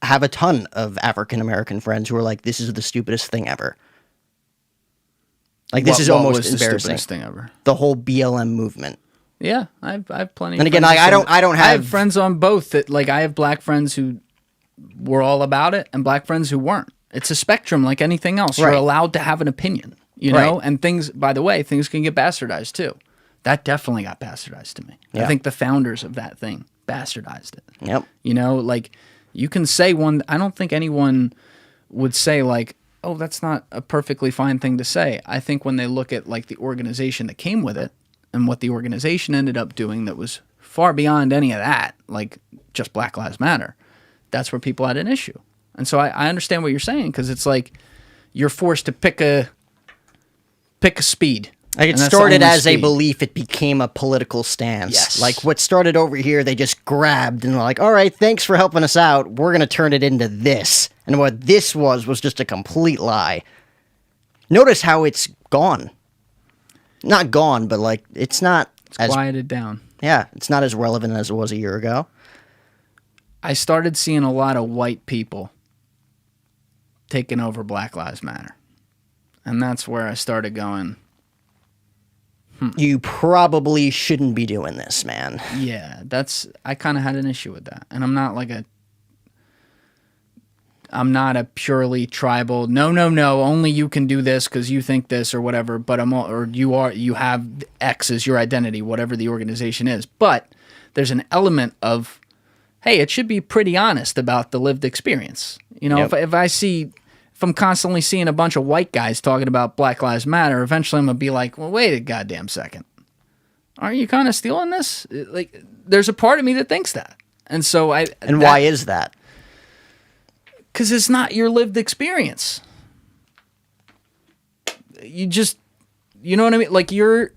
have a ton of African American friends who are like, this is the stupidest thing ever. Like, this is almost embarrassing. The stupidest thing ever? The whole BLM movement. Yeah, I have plenty. And again, like, I don't have. I have friends on both that, like, I have black friends who were all about it and black friends who weren't. It's a spectrum like anything else. You're allowed to have an opinion, you know? And things, by the way, things can get bastardized too. That definitely got bastardized to me. Yeah. I think the founders of that thing bastardized it. Yep. You know, like, you can say one, I don't think anyone would say, like, oh, that's not a perfectly fine thing to say. I think when they look at, like, the organization that came with it and what the organization ended up doing that was far beyond any of that, like just Black Lives Matter, that's where people had an issue. And so I understand what you're saying, because it's like you're forced to pick a speed. Like, it started as a belief, it became a political stance. Yes. Like, what started over here, they just grabbed and were like, all right, thanks for helping us out. We're going to turn it into this. And what this was just a complete lie. Notice how it's gone. Not gone, but, like, it's not as quieted down. Yeah, it's not as relevant as it was a year ago. I started seeing a lot of white people taking over Black Lives Matter. And that's where I started going, You probably shouldn't be doing this, man. Yeah, I kind of had an issue with that. And I'm not a purely tribal, no, only you can do this because you think this or whatever, but you have X as your identity, whatever the organization is. But there's an element of, hey, it should be pretty honest about the lived experience. You know, if I'm constantly seeing a bunch of white guys talking about Black Lives Matter, eventually I'm going to be like, well, wait a goddamn second. Aren't you kind of stealing this? Like, there's a part of me that thinks that. And so why is that? Because it's not your lived experience. You know what I mean? Like, you're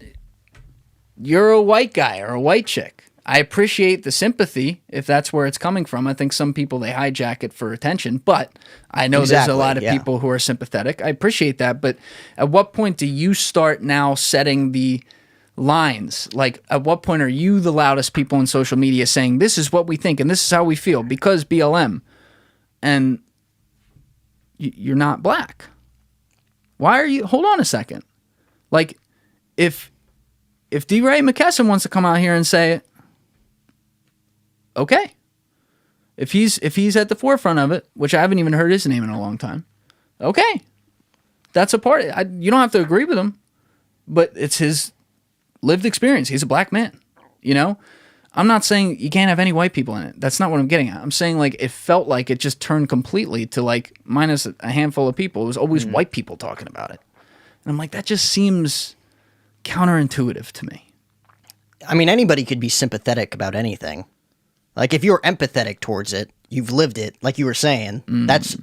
a white guy or a white chick. I appreciate the sympathy if that's where it's coming from. I think some people, they hijack it for attention, but I know there's a lot of people who are sympathetic. I appreciate that, but at what point do you start now setting the lines? Like, at what point are you the loudest people on social media saying, this is what we think and this is how we feel because BLM, and you're not black? Why are you, hold on a second. Like, if D. Ray McKesson wants to come out here and say, okay, if he's at the forefront of it, which I haven't even heard his name in a long time, okay, that's a part. You don't have to agree with him, but it's his lived experience. He's a black man, you know? I'm not saying you can't have any white people in it. That's not what I'm getting at. I'm saying, like, it felt like it just turned completely to, like, minus a handful of people. It was always white people talking about it. And I'm like, that just seems counterintuitive to me. I mean, anybody could be sympathetic about anything. Like, if you're empathetic towards it, you've lived it, like you were saying, that's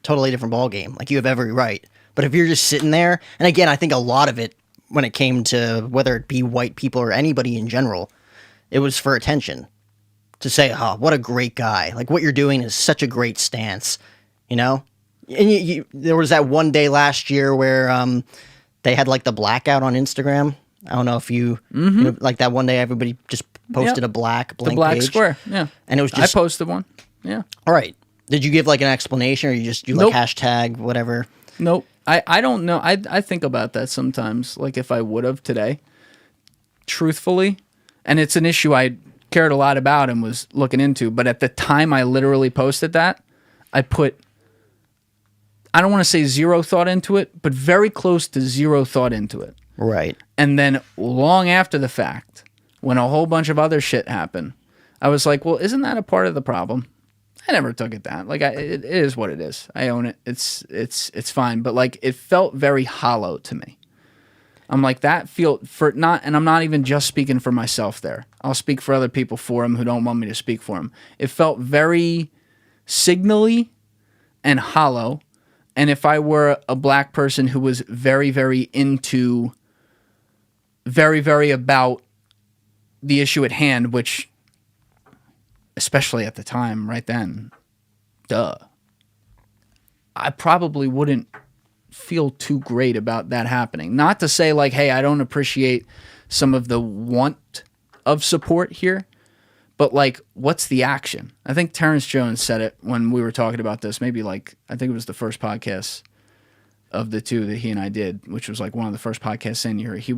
totally different ballgame. Like, you have every right. But if you're just sitting there, and again, I think a lot of it, when it came to whether it be white people or anybody in general, it was for attention. To say, oh, what a great guy. Like, what you're doing is such a great stance, you know? And there was that one day last year where they had, like, the blackout on Instagram. I don't know if you know, like, that one day everybody just posted a blank page. Square, yeah. And it was just... I posted one, yeah. All right. Did you give, like, an explanation, or you just do, like, hashtag whatever? Nope. I don't know. I think about that sometimes, like, if I would have today, truthfully. And it's an issue I cared a lot about and was looking into. But at the time I literally posted that, I put I don't want to say zero thought into it, but very close to zero thought into it. Right. And then long after the fact, when a whole bunch of other shit happened, I was like, well, isn't that a part of the problem? I never took it that. Like, it is what it is. I own it. It's fine. But like, it felt very hollow to me. I'm like, that feel for not, and I'm not even just speaking for myself there. I'll speak for other people for them who don't want me to speak for them. It felt very signally and hollow. And if I were a black person who was very, very into, very, very about the issue at hand, which, especially at the time, right then, I probably wouldn't feel too great about that happening. Not to say like, hey, I don't appreciate some of the want of support here, but like, what's the action? I think Terrence Jones said it when we were talking about this, maybe like, I think it was the first podcast of the two that he and I did, which was like one of the first podcasts in here. He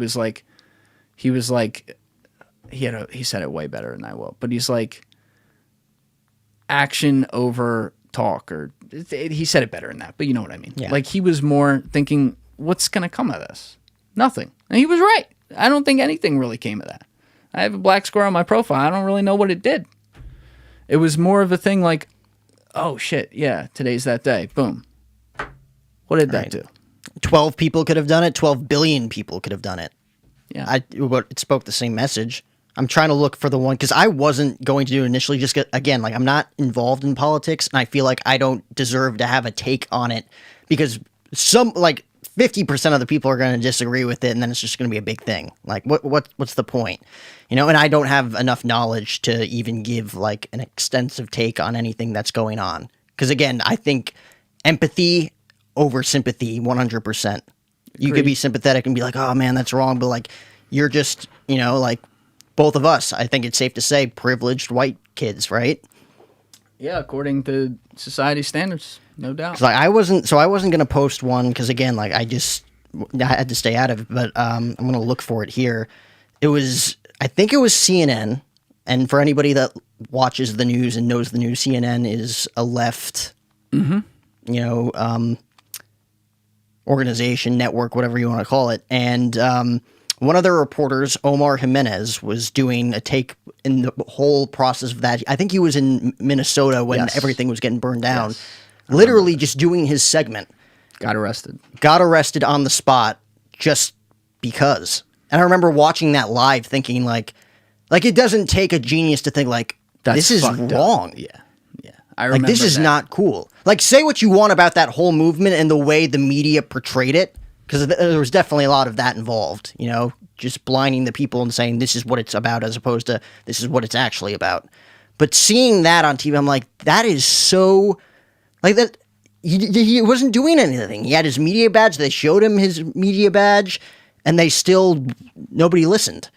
said it way better than I will, but he's like, action over talk, or he said it better than that, but you know what I mean. Yeah. Like, he was more thinking, what's going to come of this? Nothing. And he was right. I don't think anything really came of that. I have a black square on my profile. I don't really know what it did. It was more of a thing like, oh shit, yeah, today's that day. Boom. What did that do? 12 people could have done it. 12 billion people could have done it. Yeah. It spoke the same message. I'm trying to look for the one, because I wasn't going to do it initially. Just again, like, I'm not involved in politics, and I feel like I don't deserve to have a take on it, because 50% of the people are going to disagree with it, and then it's just going to be a big thing. Like, what's the point? You know, and I don't have enough knowledge to even give like an extensive take on anything that's going on. Because again, I think empathy over sympathy, 100%. You could be sympathetic and be like, oh man, that's wrong, but like, you're just, you know, like, both of us, I think it's safe to say, privileged white kids, right? Yeah, according to society standards, no doubt. Like, I wasn't going to post one, because again, like, I had to stay out of it, but I'm going to look for it here. I think it was CNN, and for anybody that watches the news and knows the news, CNN is a left, organization, network, whatever you want to call it, and one of their reporters, Omar Jimenez, was doing a take in the whole process of that. I think he was in Minnesota when everything was getting burned down. Yes. Literally just doing his segment. Got arrested. Got arrested on the spot just because. And I remember watching that live thinking like it doesn't take a genius to think like, this is wrong. Up. Yeah. I remember this is not cool. Like, say what you want about that whole movement and the way the media portrayed it. Because there was definitely a lot of that involved, you know, just blinding the people and saying this is what it's about as opposed to this is what it's actually about. But seeing that on TV, I'm like, that is so, like, that he wasn't doing anything. He had his media badge. They showed him his media badge, and nobody listened.